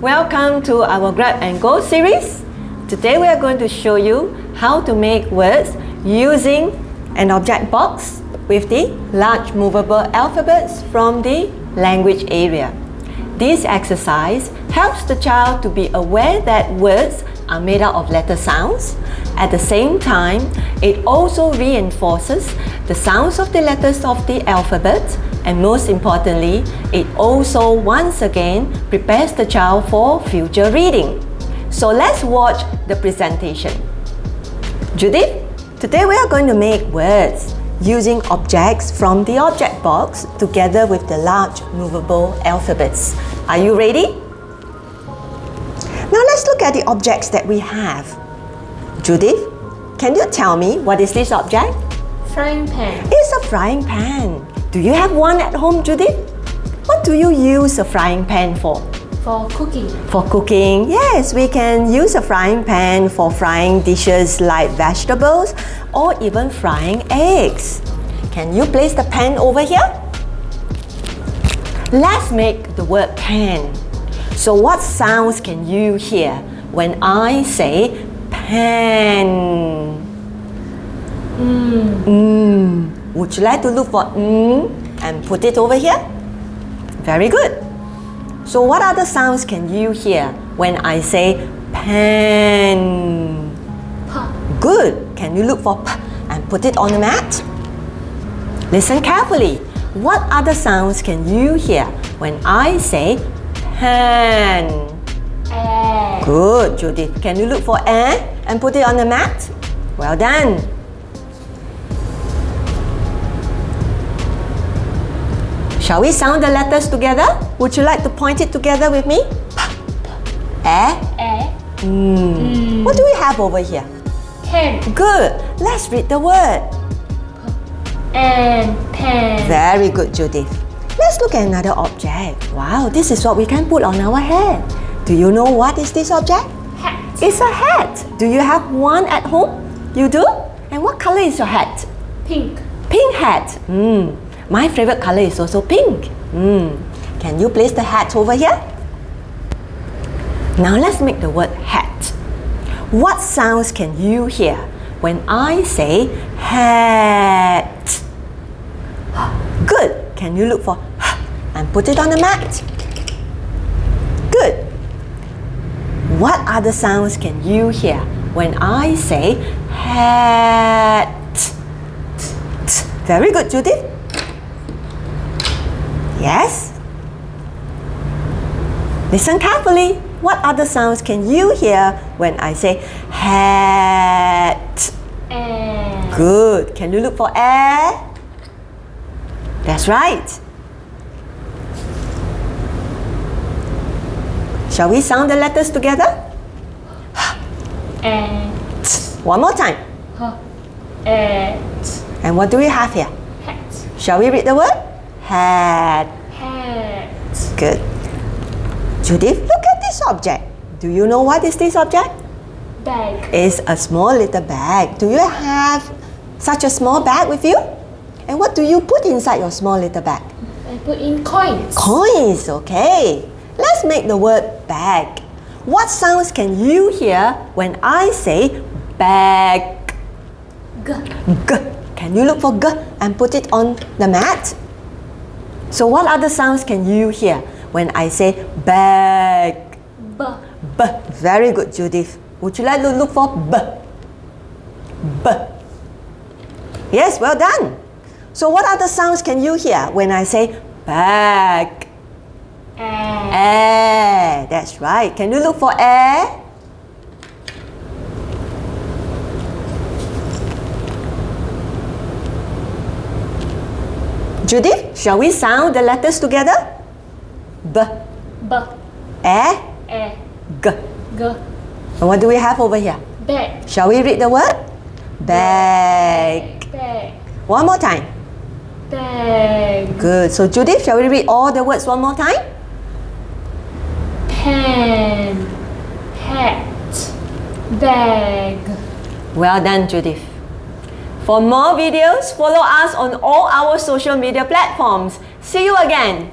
Welcome to our Grab and Go series. Today we are going to show you how to make words using an object box with the large movable alphabets from the language area. This exercise helps the child to be aware that words are made out of letter sounds. At the same time, it also reinforces the sounds of the letters of the alphabet, and most importantly, it also once again prepares the child for future reading. So let's watch the presentation. Judith, today we are going to make words using objects from the object box together with the large movable alphabets. Are you ready? Now let's look at the objects that we have. Judith, can you tell me what is this object? Frying pan. It's a frying pan. Do you have one at home, Judith? What do you use a frying pan for? For cooking. For cooking, yes, we can use a frying pan for frying dishes like vegetables or even frying eggs. Can you place the pan over here? Let's make the word pan. So what sounds can you hear when I say pan? Would you like to look for and put it over here? Very good. So what other sounds can you hear when I say pan? P. Good. Can you look for p and put it on the mat? Listen carefully. What other sounds can you hear when I say pan? A. Good, Judith. Can you look for a and put it on the mat? Well done. Shall we sound the letters together? Would you like to point it together with me? A. A. What do we have over here? Pen. Good. Let's read the word. And pen. Very good, Judith. Let's look at another object. Wow, this is what we can put on our head. Do you know what is this object? Hat. It's a hat. Do you have one at home? You do? And what color is your hat? Pink. Pink hat. My favorite color is also pink. Can you place the hat over here? Now let's make the word hat. What sounds can you hear when I say hat? Good. Can you look for and put it on the mat? Good. What other sounds can you hear when I say hat? Very good, Judith. Yes? Listen carefully. What other sounds can you hear when I say hat? A. Good. Can you look for air? That's right. Shall we sound the letters together? A. One more time. A. And what do we have here? Hat. Shall we read the word? Hat. Hat. Good. Judith, look at this object. Do you know what is this object? Bag. It's a small little bag. Do you have such a small bag with you? And what do you put inside your small little bag? I put in coins. Coins, okay. Let's make the word bag. What sounds can you hear when I say bag? G. G. Can you look for G and put it on the mat? So what other sounds can you hear when I say bag? B. B. Very good, Judith. Would you like to look for B? B. Yes, well done. So what other sounds can you hear when I say bag? A. Air. That's right. Can you look for air? Judith, shall we sound the letters together? B. B. Air. A. G. G. And what do we have over here? Bag. Shall we read the word? Bag. Bag. One more time. Bag. Good. So Judith, shall we read all the words one more time? Pen. Hat. Bag. Well done, Judith. For more videos, follow us on all our social media platforms. See you again.